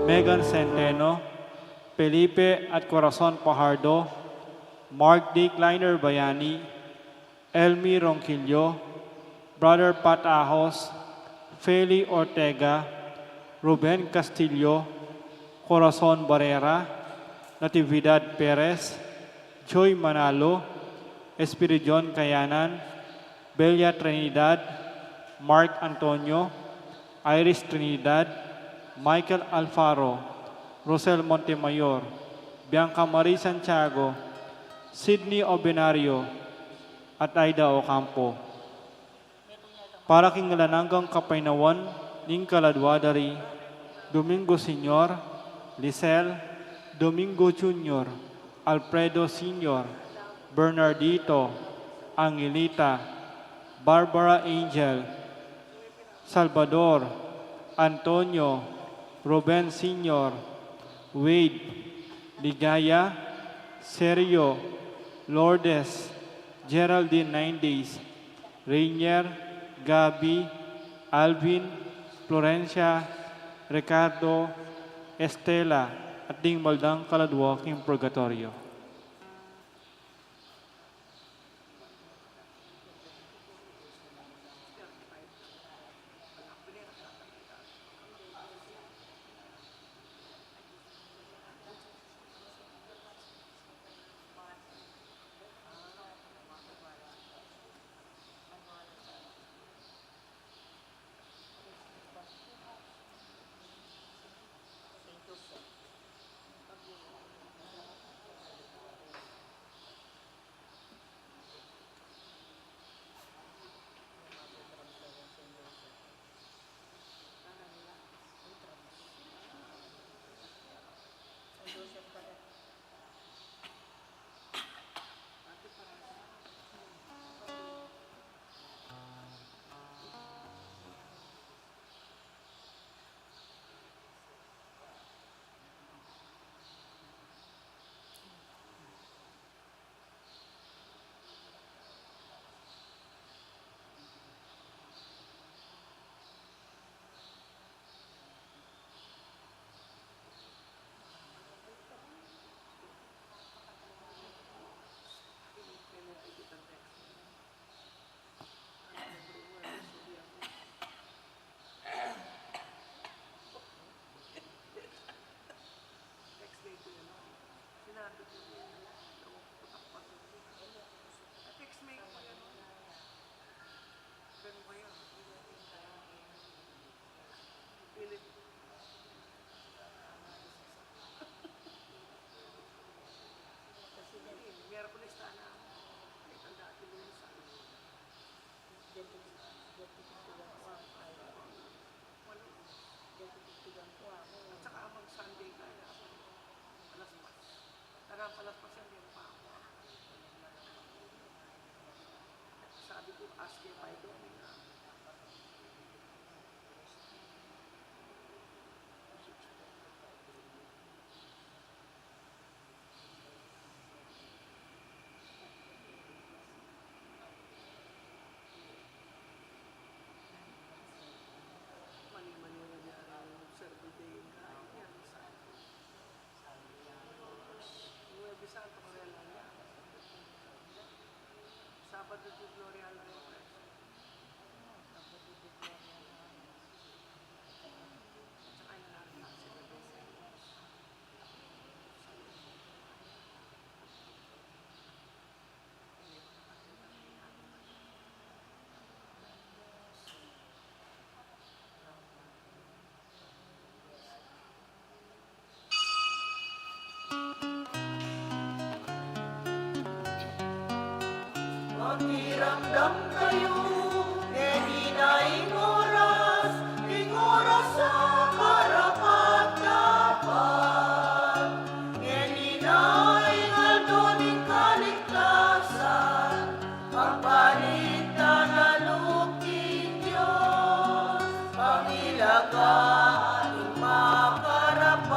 Megan Centeno, Felipe at Corazon Pajardo, Mark D. Kleiner Bayani, Elmi Ronquillo, Brother Pat Ahos, Feli Ortega, Ruben Castillo, Corazon Barrera, Natividad Perez, Joy Manalo, Espiridion Kayanan, Belia Trinidad, Mark Antonio, Iris Trinidad, Michael Alfaro, Rosel Montemayor, Bianca Marie Santiago, Sydney Obenario, at Aida Ocampo. Para kingalananggang kapainawan ning kaladwadari, Domingo Senior, Lisel, Domingo Jr., Alfredo Senior, Bernardito, Angelita, Barbara Angel, Salvador, Antonio, Ruben Senior, Wade, Ligaya, Sergio, Lourdes, Geraldine 9 Days, Rainier, Gabi, Alvin, Florencia, Ricardo, Estela, at ding maldang kaladwa king purgatorio. Pakiramdam kayo, ing oras sa karapat-dapat. Nganinay aldoning kaligtasan, magpalitan na lupin Diyos, pangilagaan ing makarapat,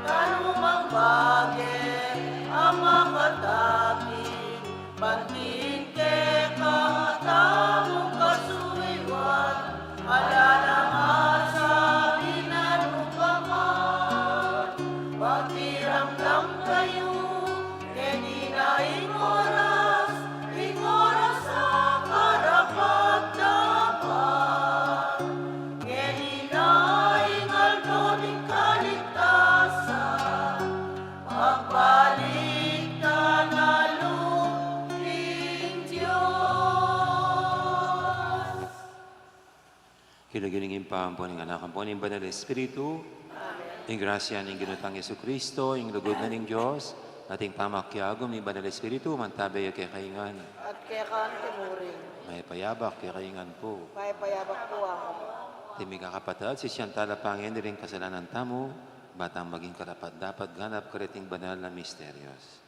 kanumang bagay ang makatapin. Banting ke katamong kasuiwan, ala na masabi na lupang kayo, kini na ing oras sa karapat-dapat. Kini na ingaldo ni kaligtasan, pagbalik na naluping Diyos. Hilagilingin pa ang po ng anak ang po ng Banal na Espiritu, ang grasya ng ginutang Yesu Kristo, ang lugod na ng Diyos, ating pamakyagom ng Banal na Espiritu, mantabay kay kaingan. At kaya kaan timurin, May payabak kay kaingan po. may payabak po ako. Timig kapatid, si Chantal Apangin, rin kasalanan tamo, batang maging karapat dapat ganap kariting banal na misteryos.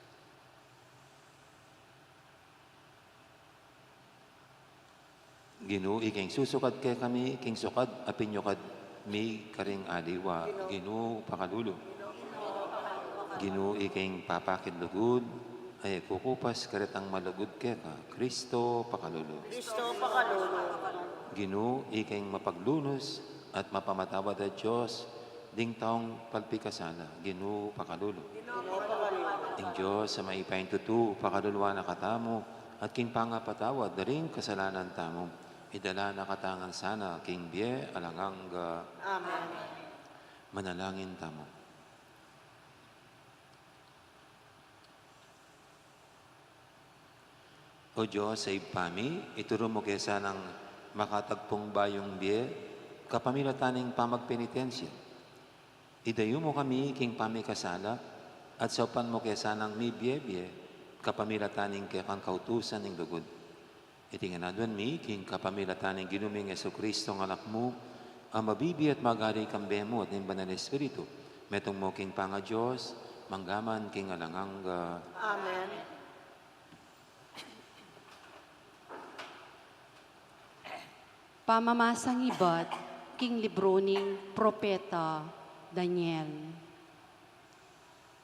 Ginoo, iking susukad kay kami, king sukad, apinyukad, mi karing aliwa, Ginoo, pakalulo. Ginoo, iking papakid lugod, ay kukupas karitang malugod kay ka, Kristo, pakalulo. Kristo pakalulo. Ginoo, iking mapaglunos at mapamatawad at Diyos, ding taong palpikasana, Ginoo, pakalulo. Ginoo pakalulo. Ing Diyos sa maipain tutu, pakaluluwa na katamo, at king pangapatawad, daring kasalanan tamo, idala na katangan sana, king bie, alanganga, Amen. manalangin tamo. O Diyos, sa ipami, ituro mo kesa ng makatagpong bayong bie, kapamilataning pamagpenitensya. Idayo mo kami, king pamikasala, at sopan mo kesa ng mi bie-bie, kapamilataning kekang kautusan ng lugod. Itinganadwan mi, king kapamilataning ginuming Yesu Kristo ng anak mo, ang mabibi at magari kang bemo at ng Banal na Espiritu. Metong mo king panga Diyos, manggaman king alanganga. Amen. Pamamasang ibat, king libro ning Propeta Daniel.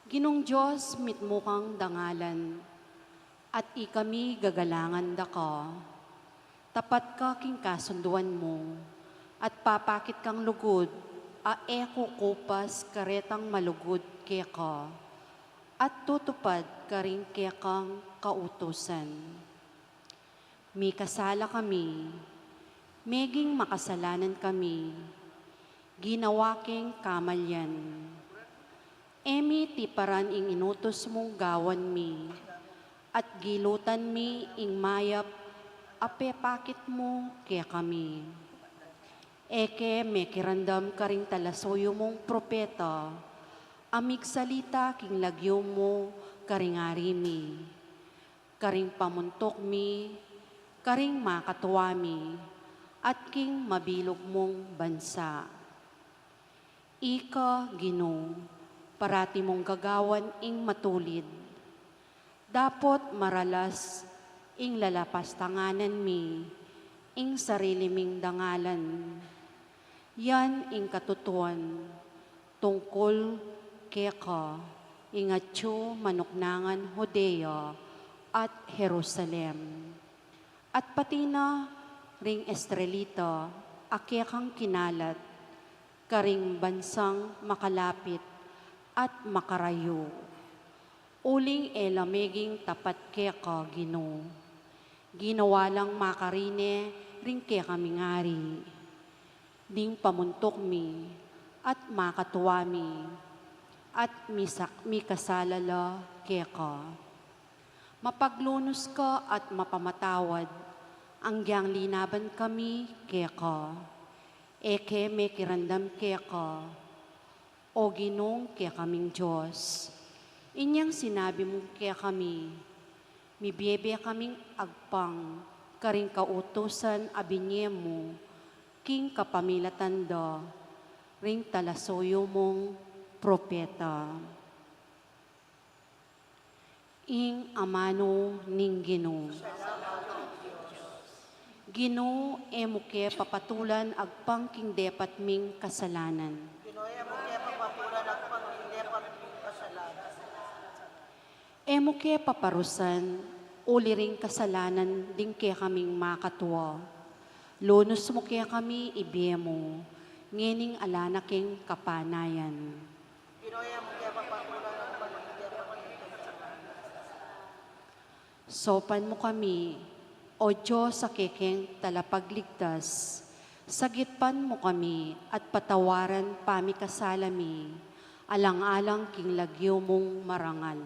Ginong Diyos, mitmo kang dangalan, at ikami gagalangan da ka. Tapat ka king kasunduan mo, at papakit kang lugod, a eko kupas karetang malugod ke ka, at tutupad ka rin ke kang kautusan. Mi kasala kami, meging makasalanan kami, ginawa keng kamalyan. Emi tiparan ing inutos mong gawan mi, at gilutan mi ing mayap, ape pakit mo kaya kami. Eke mekirandam karing talasoyo mong propeta, amig salita king lagyo mo karing arimi, karing pamuntok mi, karing makatuwa mi, at king mabilog mong bansa. Ika, Ginoo, parati mong gagawan ing matulid. Dapot maralas ing lalapas tanganan mi, ing sarili ming dangalan. Yan ing katutuan, tungkol keka, ing atyo manuknangan Hodea at Jerusalem. At pati na ring Estrelita, akekang kinalat, karing bansang makalapit at makarayo. Uling elameging tapat keka, Ginoo. Ginawa lang makarine ring keka mingari. Ding pamuntok mi at makatuwa mi at mi kasalala keka. Mapaglunos ka at mapamatawad, ang giyang linaban kami keka. Eke me kirandam keka. O Ginong kaya kaming Diyos. Inyang sinabi mo kaya kami, mibiyebe kaming agpang, karing kautusan abinye mo, king kapamilatanda, ring talasoyo mong propeta. Ing amano ning Ginoo. Ginoo, emo ke papatulan agpang king depat ming kasalanan. Ginoya mo kaya papapulan at pag-indepat ng kasalanan. Emo ke paparusan, uli ring kasalanan ding ke kaming makatuwa. Lunos mo ke kami ibiyemo, ngening alana king kapanayan. Ginoya mo kaya papapulan at pag-indepat ng Sopan mo kami, O Diyos sa kekeng talapagligtas, sagitpan mo kami at patawaran pami kasalami, alang-alang king lagyo mong marangal.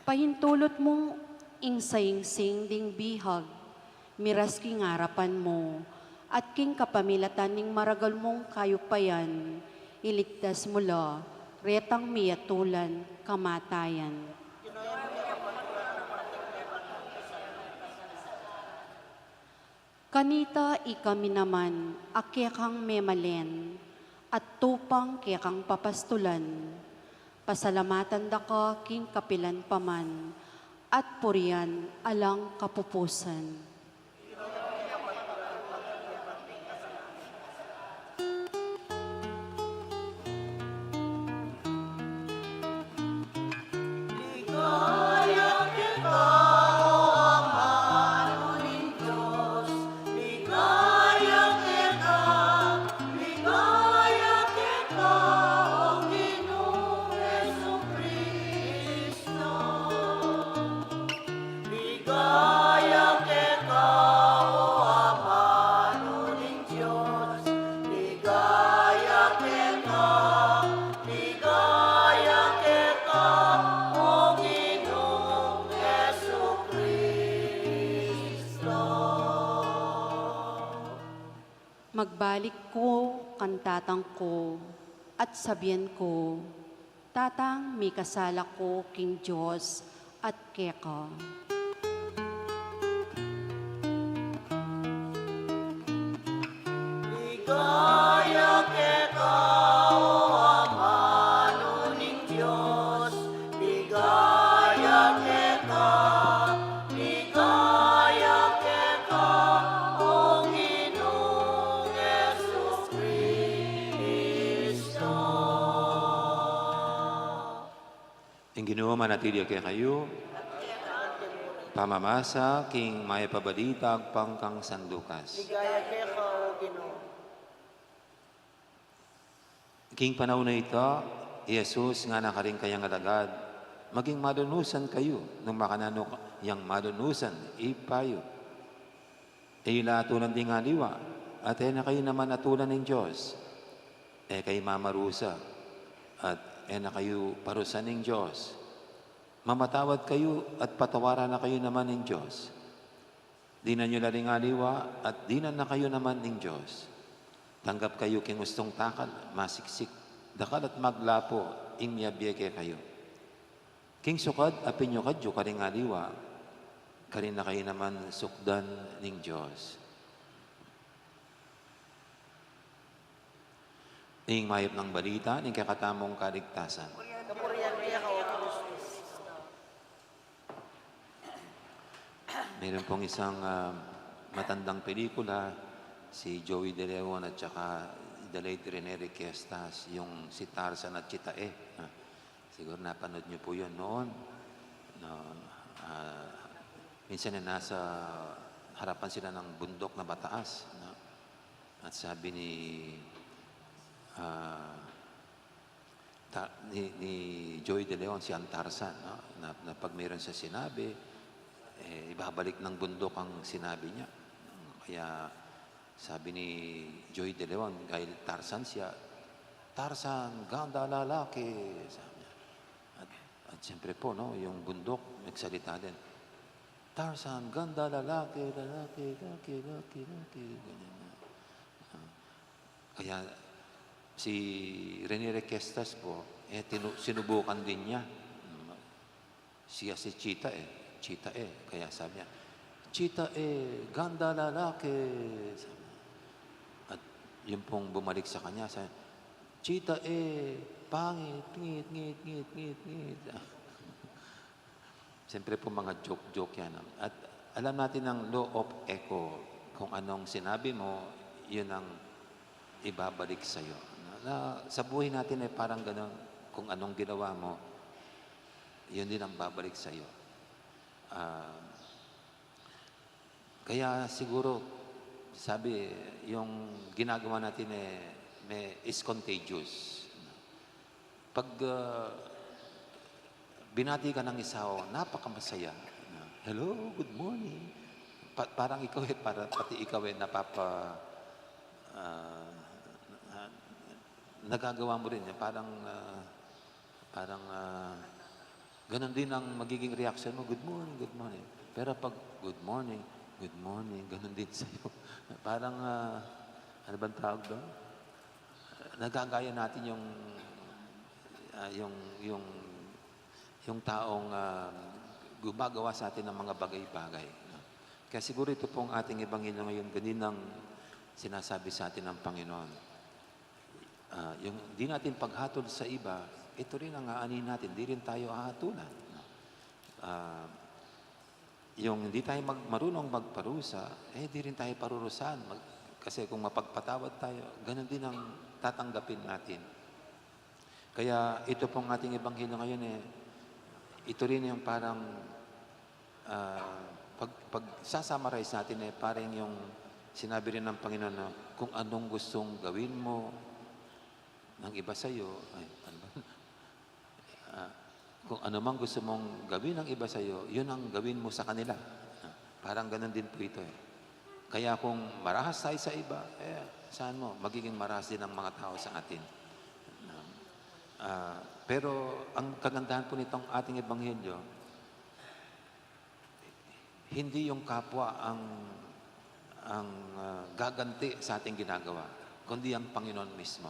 Pahintulot mong ingsayingsing ding bihag, miras king harapan mo, at king kapamilatan ning maragal mong kayupayan, iligtas mula, retang miyatulan, kamatayan. Kanita ikami naman, akyakang memalen, at tupang kyakang papastulan, pasalamatan da ka king kapilan paman, at purian alang kapupusan. Magbalik ko, kantatang ko, at sabihan ko, Tatang, may kasala ko, King Diyos, at keka. Ang Ginoo manatili kay kayo, pamamasa king may pabalitag pangkang sandukas. Ligaya kaya ka, O Ginoo. King panahon na ito, Jesus nga nakaring kayang alagad, maging madunusan kayo nung makanano yang madunusan, ipayo. Ila atulan din nga liwa, at na kayo naman atulan ng Diyos. Kay mamarusa, at na kayo parusan ng Diyos. Mamatawad kayo at patawaran na kayo naman ng Diyos. Di na nyo laring aliwa at di na kayo naman ng Diyos. Tanggap kayo king gustong takal, masiksik, dakal at maglapo, ing miyabiyeke kayo. King sukad, apin nyo kadyo karing aliwa, karin na kayo naman sukdan ng Diyos. Ing mayop ng balita, ing kakatamong kaligtasan. Kapurihan kaya ka, O Kristus. Meron pong isang matandang pelikula, si Joey De Leon at saka the late Rene Requestas, yung si Tarzan at Chitae. Siguro napanood niyo po yun noon. No, minsan na nasa harapan sila ng bundok na mataas. No? At sabi ni Joey De Leon, si Tarzan, no? na pag mayroon siya sinabi, ibabalik ng bundok ang sinabi niya. Kaya sabi ni Joey De Leon, kay Tarzan siya, Tarzan, ganda lalaki. Sabi niya. At siyempre po, no, yung bundok, nagsalita din. Tarzan, ganda lalaki, lalaki, lalaki, lalaki, lalaki. Ganyan. Kaya si Rene Requestas po, sinubukan din niya. Siya si Chita Kaya sabi niya, Chita ganda lalaki. Sabi niya. At yun pong bumalik sa kanya, sabi, Chita pangit, ngit, ngit, ngit, ngit, ngit. Siyempre po mga joke-joke yan. At alam natin ang law of echo. Kung anong sinabi mo, yun ang ibabalik sa'yo. Sa buhay natin ay parang gano'n. Kung anong ginawa mo, yun din ang babalik sa'yo. Kaya siguro, sabi, yung ginagawa natin is contagious. pag binati ka ng isaw, napakamasaya. Hello, good morning. Parang ikaw pati ikaw ah, ah, nagagawa mo rin. Ganon din ang magiging reaction mo. Good morning, good morning. Pero pag good morning, ganon din sa'yo. Parang, ano bang tawag doon? Nagagaya natin ah, yung, yung, yung taong gumagawa sa atin ng mga bagay-bagay. No? Kaya siguro ito pong ating ebanghelyo ngayon, ganin ang sinasabi sa atin ng Panginoon. Yung di natin paghatol sa iba, ito rin ang aanin natin, di rin tayo ahatulan. No? Yung hindi tayo marunong magparusa, di rin tayo parurusahan. Kasi kung mapagpatawad tayo, ganun din ang tatanggapin natin. Kaya ito pong ating ebanghelyo ngayon, ito rin yung parang pag sasummarize natin, parang yung sinabi rin ng Panginoon na kung anong gustong gawin mo ng iba sa'yo, kung ano mang gusto mong gawin ng iba sa'yo, yun ang gawin mo sa kanila. Parang ganun din po ito. Kaya kung marahas tayo sa iba, saan mo? Magiging marahas din ang mga tao sa atin. Pero ang kagandahan po nitong ating ebanghelyo, hindi yung kapwa ang gaganti sa ating ginagawa, kundi ang Panginoon mismo.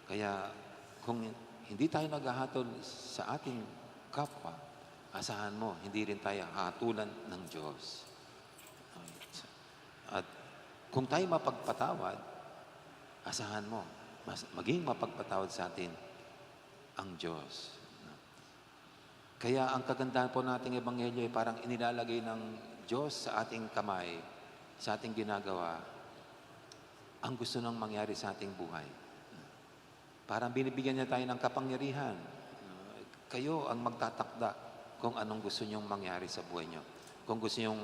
Kaya kung hindi tayo naghahatol sa ating kapwa, asahan mo, hindi rin tayo hatulan ng Diyos. At kung tayo mapagpatawad, asahan mo, maging mapagpatawad sa atin ang Diyos. Kaya ang kagandahan po nating ebanghelyo ay parang inilalagay ng Diyos sa ating kamay, sa ating ginagawa, ang gusto nang mangyari sa ating buhay. Parang binibigyan niya tayo ng kapangyarihan. Kayo ang magtatakda kung anong gusto niyong mangyari sa buhay niyo. Kung gusto niyong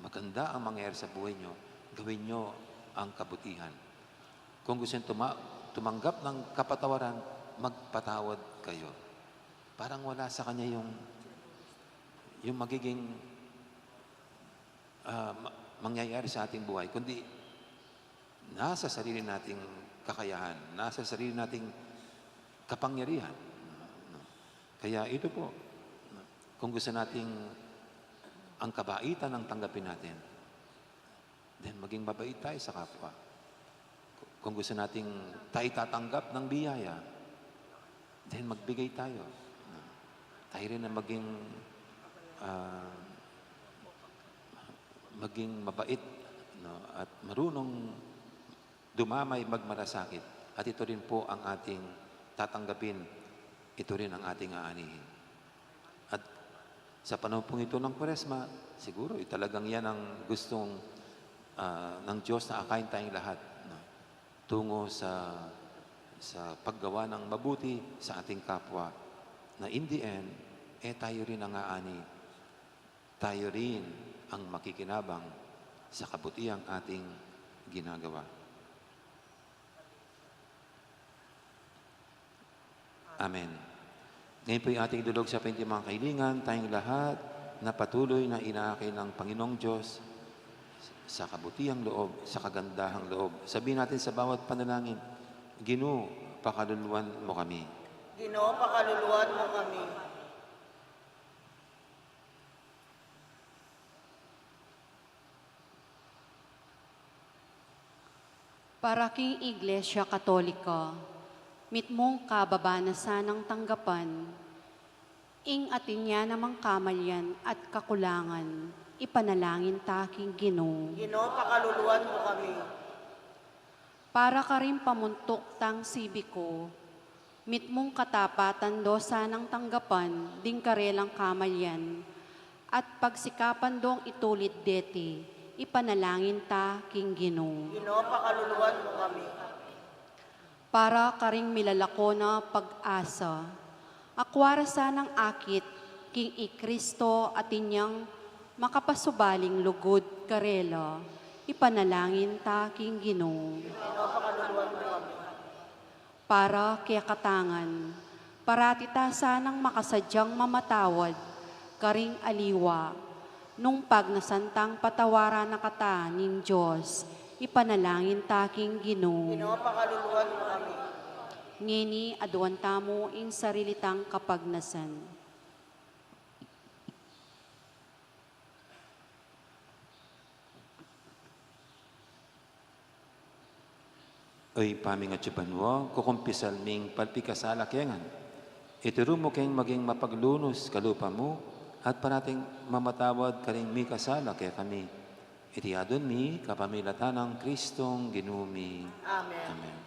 maganda ang mangyari sa buhay niyo, gawin niyo ang kabutihan. Kung gusto niyong tumanggap ng kapatawaran, magpatawad kayo. Parang wala sa kanya yung magiging mangyayari sa ating buhay, kundi nasa sarili nating kakayahan, nasa sarili nating kapangyarihan. Kaya ito po, kung gusto nating ang kabaitan ang tanggapin natin, then maging mabait tayo sa kapwa. Kung gusto nating tayo tatanggap ng biyaya, then magbigay tayo. Tayo rin na maging mabait, no? At marunong dumamay, magmalasakit. At ito rin po ang ating tatanggapin. Ito rin ang ating aanihin. At sa panahon pong ito ng Kwaresma, siguro talagang yan ang gustong ng Diyos na akayin tayong lahat. No? Tungo sa paggawa ng mabuti sa ating kapwa. Na in the end, tayo rin ang aani. Tayo rin ang makikinabang sa kabutihang ating ginagawa. Amen. Ngayon po yung ating dulog sa mga kailingan, tayong lahat na patuloy na inaakay ng Panginoong Diyos sa kabutihang loob, sa kagandahang loob. Sabihin natin sa bawat panalangin, Ginoo, pakaluluwan mo kami. Ginoo, pakaluluwan mo kami. Paraking Iglesia Katolika, mitmong kababanasan ng tanggapan, ing atin niya namang kamalyan at kakulangan, ipanalangin taking Ginoo. Ginoo, pakaluluwan mo kami. Para ka rin pamuntok tang sibiko, mitmong katapatan dosa ng tanggapan, ding karelang kamalyan, at pagsikapan dong itulit deti, ipanalangin taking Ginoo. Ginoo, pakaluluwan mo kami. Para ka ring milalako na pag-asa, akwarasan ng akit, king i-Kristo at inyang makapasubaling lugod karela, ipanalangin taking Ginoo. Ginoo, pakaluluwan mo kami. para kaya katangan, parati ta sanang makasadyang mamatawad, karing aliwa, nung pag nasantang patawaran na kata ning Diyos, ipanalangin taking Ginoo. Ginoo, pakaluluwan mo kami. Ngini aduan tamo ing sarilitang kapagnasan. Oy paming at sipanwa, kukumpisal ming palpikasala kengan. Ituro mo keng maging mapaglunos kalupa mo, at parating mamatawad karing mi kasala kaya kami. Itiadon mi kapamilatan ng Kristong ginumi. Amen. Amen.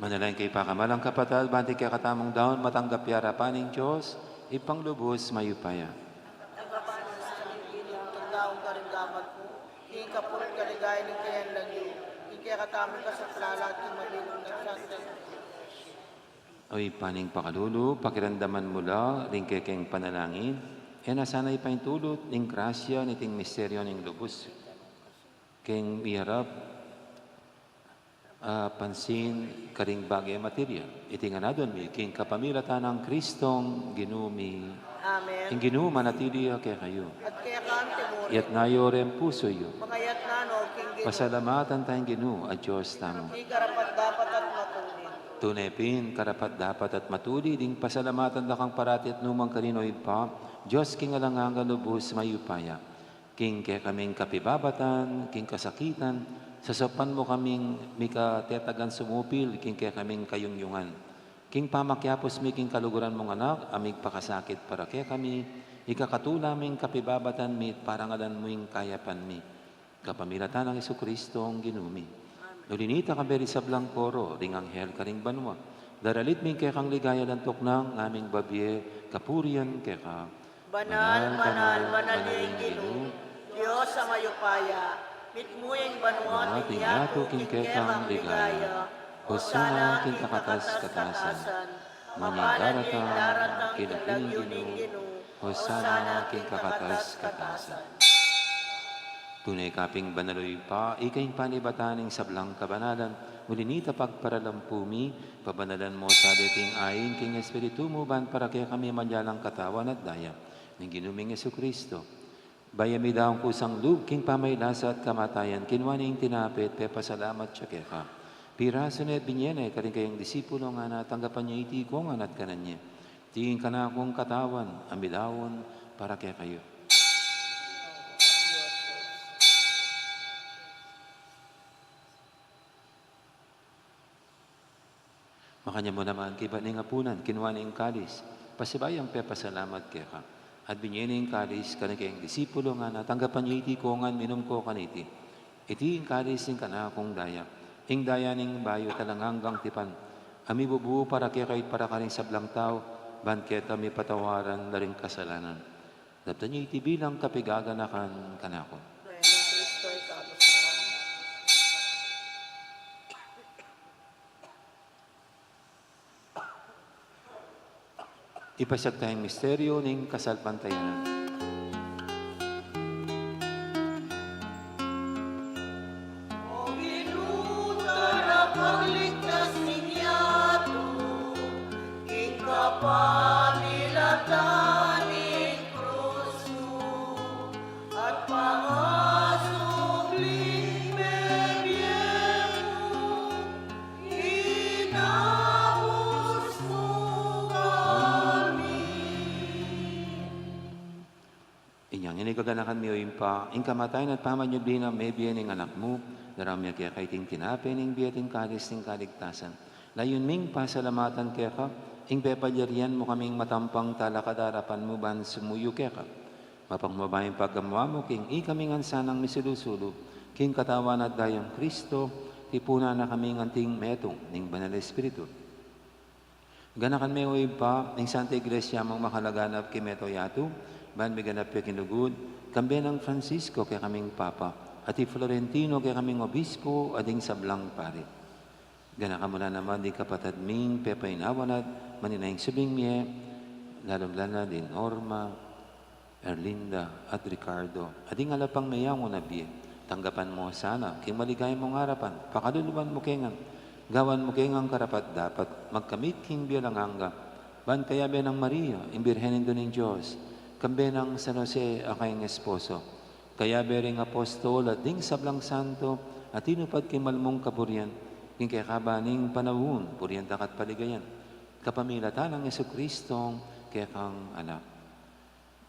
Manalangin kay pakamalang kapatid, banti kaya katamong daon, matanggap yara paning Diyos, ipanglubos mayupaya. Nagpapanin sa kanilang tagdaong karinggamat mo. King kapulot kaligay ng kayan lang yun. King kaya katamin ka sa plalat ng mabilong ng santa. Oy paning pakalulu, pakiramdaman mula, ring kekeng panalangin, e nasanay paintulot, ning grasya, niting misteryo ning lubos. Keng miharap, pansin karing bagay material. Itinganadon mi, king kapamilatan ng Kristong ginumi. Amen. Ing ginuma natili kaya kayo. At kaya kami timuri. Yat nayorem puso yo. Mangayat na no, King Gino. Pasalamatan tayong ginu at Diyos tamo. King karapat dapat at matunin. Tunepin, karapat dapat at matuli, ding pasalamatan na kang parati at numang kanino ipa, Diyos king alangang lubos mayupaya. King kaya kaming kapibabatan, king kasakitan, sasapan mo kaming mika tetagan sumupil, king kaya kaming kayungyungan. King pamakyapos mi king kaluguran mong anak, amig pakasakit para kaya kami, ikakatula ming kapibabatan mi, parangalan mo yung kayapan mi. Kapamilatan ng Isu-Kristo ang ginumi. Nulinita ka beri sa Blancoro, ring anghel ka ring banwa. Daralit ming kaya kang ligaya lantok ng aming babye, kapurian kaya ka. Banal, manal, manalingin Gino. Diyos sa mayupaya. Mitmuyeng banwa, Tingyato king king kekang ligaya. Hosana king katatas-katasan. Manyadarata kilakining Gino. Hosana king kakatas-katasan. Tunay kaping banaloy pa, ikaing panibataning sablang kabanalan, mulinita pagparalampumi, pabanalan mo sa dating ayin, king Espiritu mo ban para kaya kami manyalang katawan at daya, ng ginuming Jesu-Kristo. Bayami daw ang kusang lub, king pamaylasa at kamatayan, kinwaning tinapit, pasalamat siya kaya ka. Piraso na binyene, karing kayong disipulo nga natanggapan niya itikong anat kanan niya. Tingin ka na akong katawan, amidawon, para kaya kayo. Makanya mo naman kiba ning apunan, kinuha ning kalis. Pasibayang pasalamat kaya ka. At binyan ning kalis, kayong disipulo nga natanggapan niyo iti ko nga minum ko kaniti. Iti ing kalis ning kana kong daya. Ing daya ning bayo talanganggang tipan. Ami bubuo para kaya kahit para ka rin sablang tao, ban kaya kami patawaran na rin kasalanan. Dapta niyo iti bilang kapigaganakan kanako. Dahil ng Kristo ay kalusugan. Ipasag tayong misteryo ning kasalpantayanan. O ginuta na pagligtas ninyato, ing kapamilatan ing krus mo, at pangasubling mebyemo, inabos mo kami. Inyang inigaganakan mi o impa, ing kamatayan at pamanyublin ang may biyan ng anak mo, naramya kaya kay ting tinapin, ing biyating kalis ting kaligtasan. Layon ming pasalamatan kaya ka, ing pepalyarian mo kaming matampang talakadarapan mo ban sumuyo kaya ka. Mapangmabayang paggamwa mo, king ikaming ansanang misilusulo, king katawan at dayang Kristo, tipuna na kaming anting metong, ning banal Espiritu. Ganakan may uwi pa, ning Santa Iglesia mong makalaganap kay Meto Yato, ban may ganap kay kinugud, kambi ng Francisco kay kaming Papa, at i Florentino kay kaming Obispo, ading sablang pari. Ganakan mo na naman di kapatid ming pepainawanad, maninayang subing miye, lalong-lala din Norma, Erlinda at Ricardo, ading alapang mayang na biye. Tanggapan mo sana, king maligay mong harapan, pakaluluban mo kengan, gawan mo kengang karapat dapat, magkamit king bialanganga, ban kaya be ng Maria, imbirhenin doon ng Diyos, kambe ng San Jose, akayong esposo, kaya be ring apostol at ding sablang santo, at tinupad kay malmong kapurian, king kaya kabaning panahon, purian dakat paligayan, kapamilatan ng Jesucristo, kaya kang anak.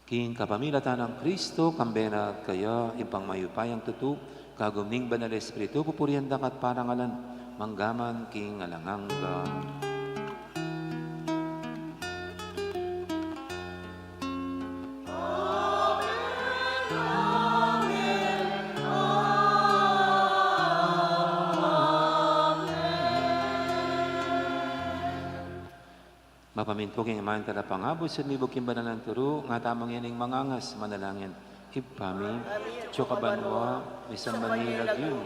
King kapamilatan ng Kristo, kambena kaya impang mayupayang tutu, kagumning banal Espiritu, pupurian dakat parangalan, manggaman king alangangga. Mapaminto king imahan kada pangabot sa libog king banalan turo, nga tamang yaning mangangas manalangin. Ipami, Chokabanwa, Isang Manilag yun.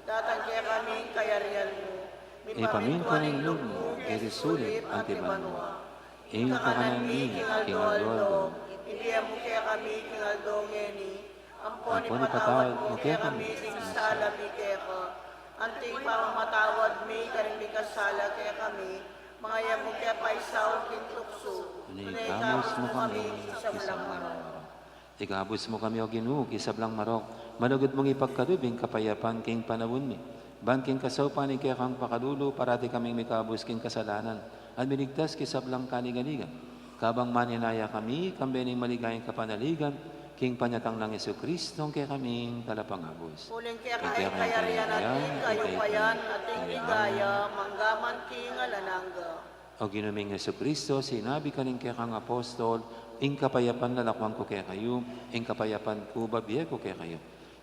Tatangkya kami kayarian mo. Ipamin ko ng loob mo, irisulit ang tibanwa. Ing kakanan ni King Aldo, Hindi mo kaya kami king Aldongeni. Amponi Amponi patawad patawad mo mo kaya kaya kami kami. king sala mi kaya ka. Anting pamamatawad mi karing mi kasala kaya kami. Mga yan mo kaya paisaw king tukso. Ikabos mo kami, sa walang maraw. ikabos mo kami o Ginoo, kisablang marok. Manugod mong ipagkarubing kapayapan king panawon mi. Ban king kasaupan ni kaya kang pakalulo, parati kaming mikabos king kasalanan. At minigtas kisablang kanigaligan. Kabang maninaya kami, kambening maligayang kapanaligan, king panyatang ng Jesucristo, kaya kaming talapangabos. Uling kaya kayarian natin, kayo payan, ating ligaya, manggaman king alanangga. O ginuming Jesucristo, sinabi ka ning kaya kang apostol, ing kapayapan lalakwang ko kaya kayo, ing kapayapan ko babiye ko kaya kayo.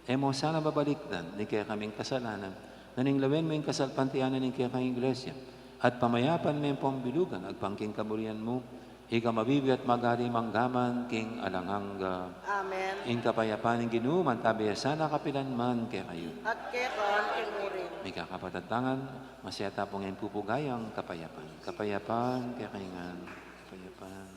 Emo sana babalikdan, ni kaya kaming kasalanan, naninglawin mo yung kasalpantianan ng kaya kang iglesia, at pamayapan mo yung pambilugan, agpangking kaburian mo, ika mabibi at magari manggaman, king alangangga. Amen. Ing kapayapan ng ginuman, tabi sana kapilan man kaya kayo. At kaya kan inurin. May kakapatatangan, masaya tapong yung pupugayang kapayapan. Kapayapan, kaya kaingan. Kapayapan.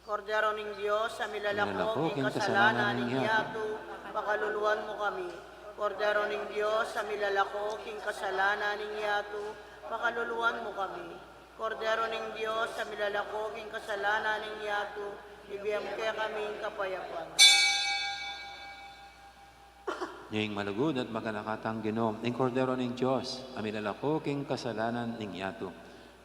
Kordero ng Diyos, sa milalako, Milalako, king king kasalanan kasalanan ng ng yato, pakaluluan mo kami. Kordero ng Diyos, sa milalako, king kasalanan ng yato, pakaluluan mo kami. Kordero ng Diyos, sa milalako, king kasalanan ng yato, ibiyam kaya kaming kapayapan. Ngayong malugod at maganakatang ginom, ing kordero ng Diyos, amilalako king kasalanan ng yato.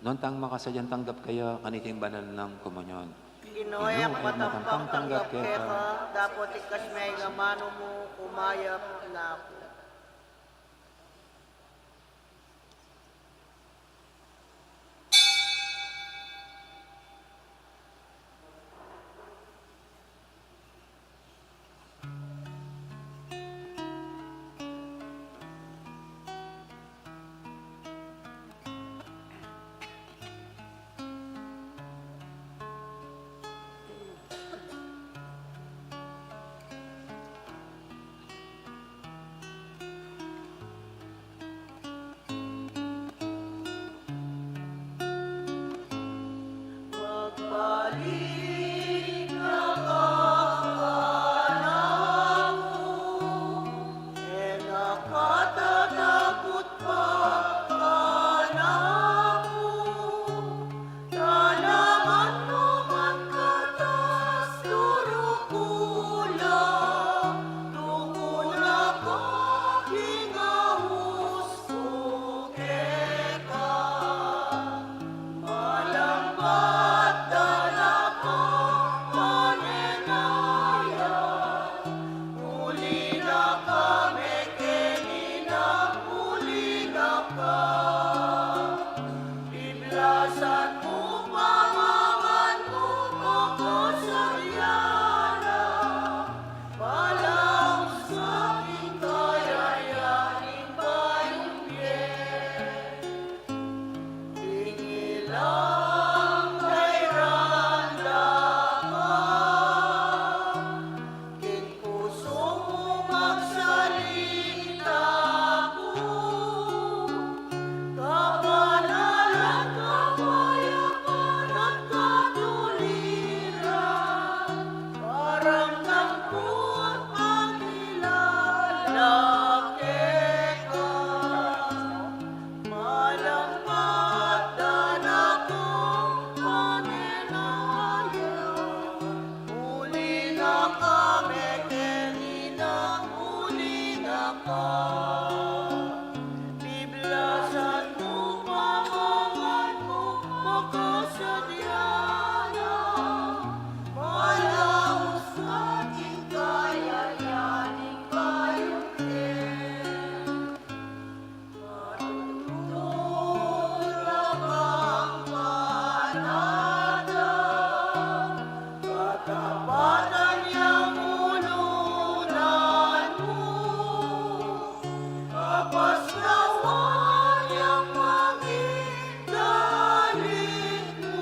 Noon tang makasadyan tanggap kaya kaniting banal ng komunyon. Ginoy ang matampang tanggap kaya ka, dapat ikas may nga mano mo, kumayap na ako. Nakatatakot pa ako, tanaman mo man katas turukula, tukul ako hingahusto keka, malampat ako manenaya, muli na kami kenina, muli na ka. Biblasan mo, pamangan mo, makasaryana, palang sa aking kayayanin bayong biyen. Pingilang kay randa ka, kin puso mo magsalita ko, kapanalan, kapayapan at katuliran, paramdam ko at pagkilala ka. Malampatan akong manenaya, muli na kami kenina, muli na ka. Biblasan mo, pamangan mo, makasadyana, malaw sa ating kayayaning bayong biyen. Matutulak ang panata, katapatan niyang ulunan mo, kapasnawan niyang magigalit mo,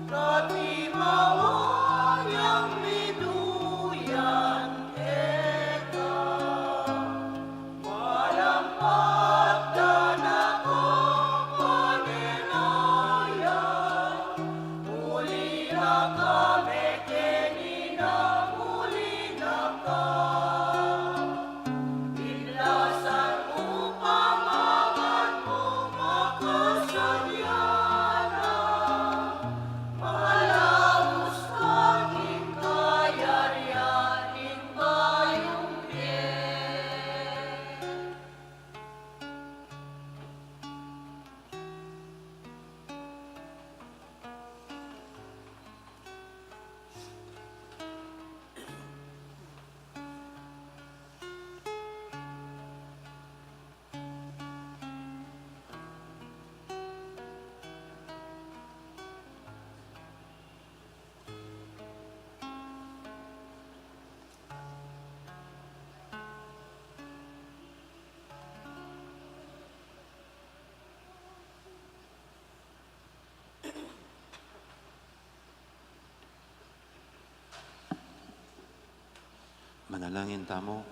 katimawan niyang miduyan eka. Malampatan ako manenaya, muli na kami kenina, muli na ka. Biblasan mo, pamangan mo, makasadyana, malaw sa aking kayayaning bayong biyen. Manalangin tamo.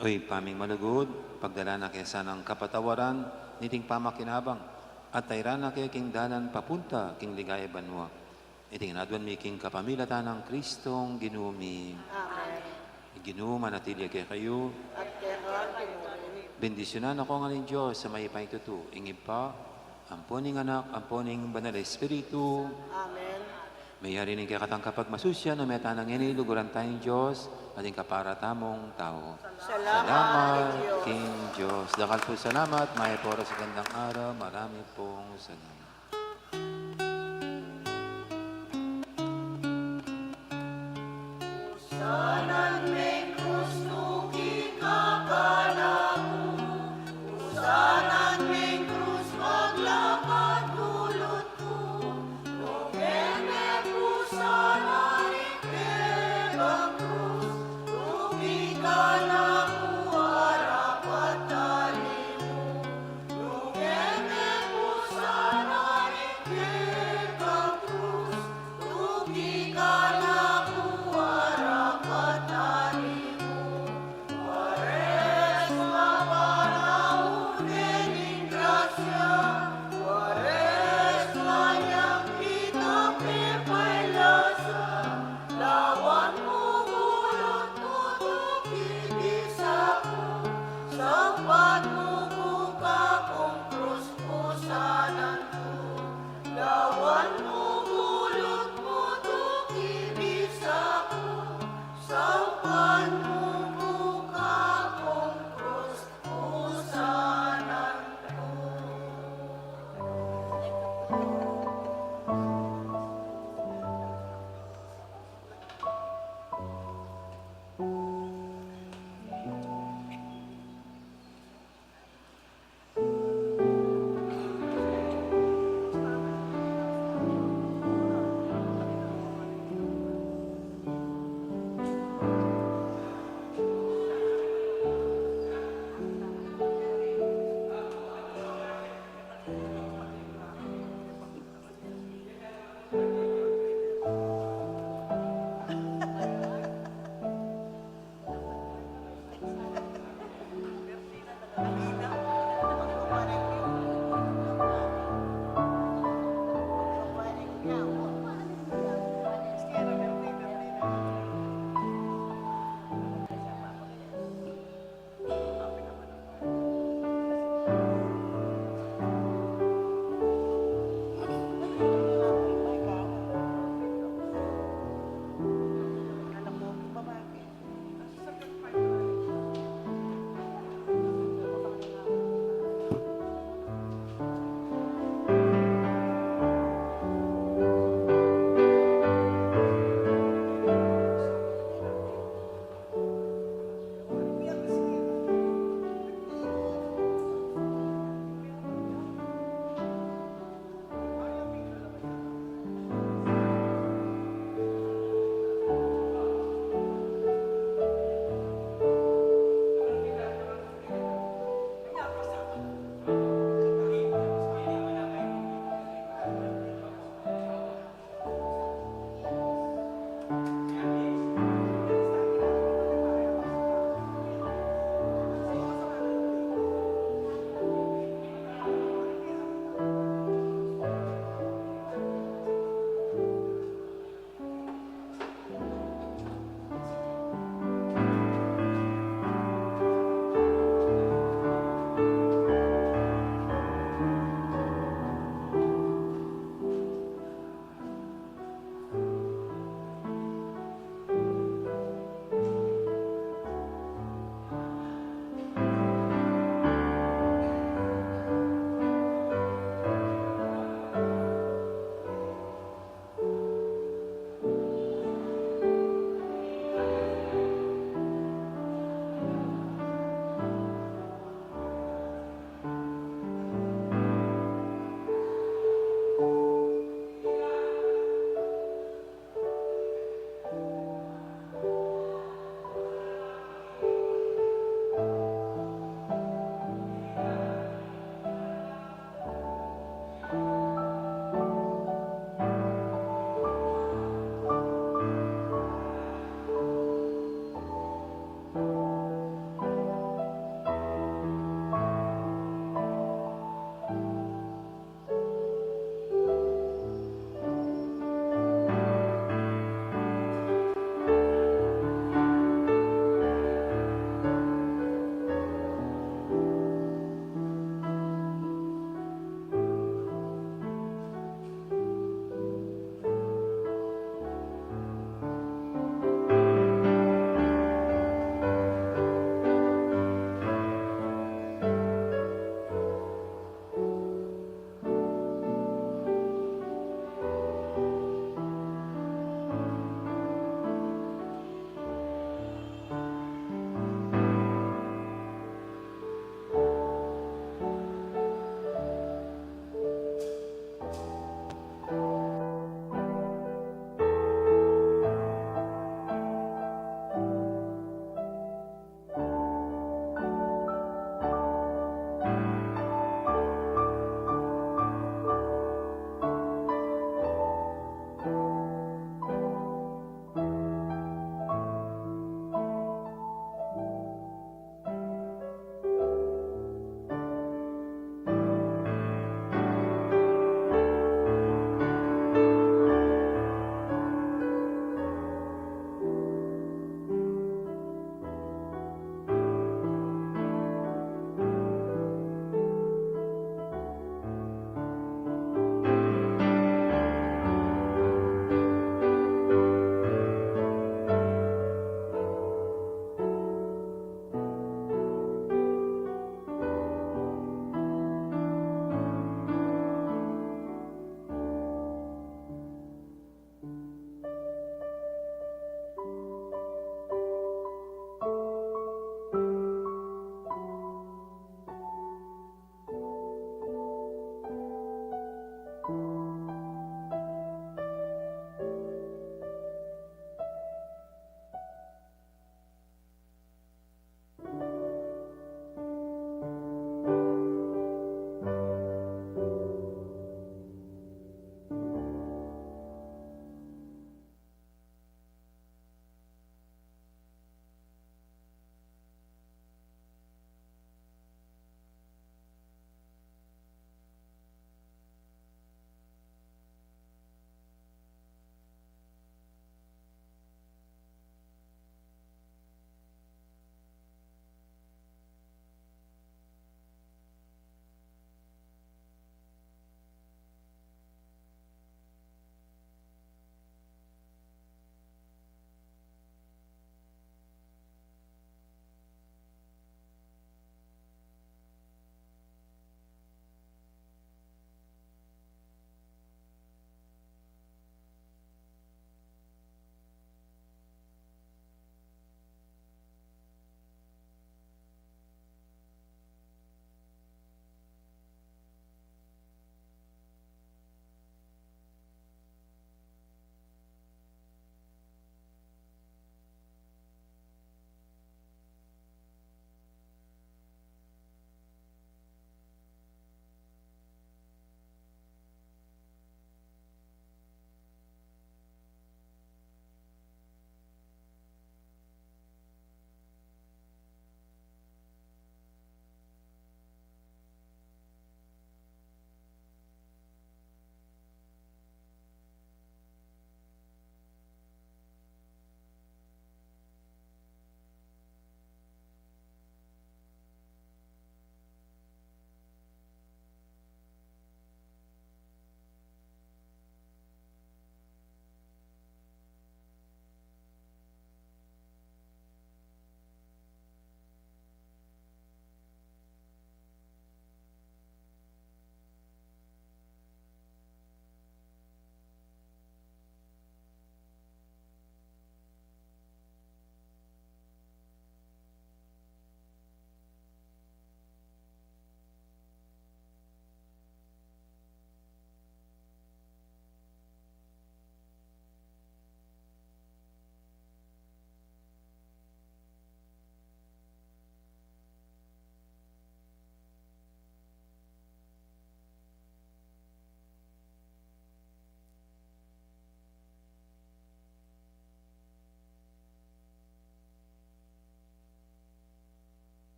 Oy, paming malugod, pagdala na kesa ng kapatawaran, niting pamakinabang, at tayran na kaya king dalan papunta, king ligaya banwa. Iting nadwan mi king kapamilatan ng Kristong ginumi. Amen. Ginoo manatili kay kayo. At kailan pinuri. Bendisyonan ako ng Diyos sa may paitutu. Ingib pa, amponing anak, amponing banal na Espiritu. Amen. Mayari ning kakatang kapag masusya na meta ng ini luguran tayong Diyos, ating kaparatamong tao. Salamat, Diyos. King Diyos. Dakal po salamat, may pora sa gandang araw, marami pong salamat. Sanan may krus nugi kakanaku, sanan may krus maglakad dulot ko, kene po sana ikebang krus, nugi kanaku harapat talimu, kene po sana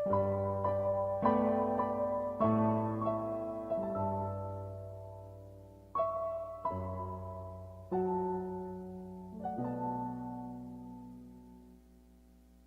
Amen.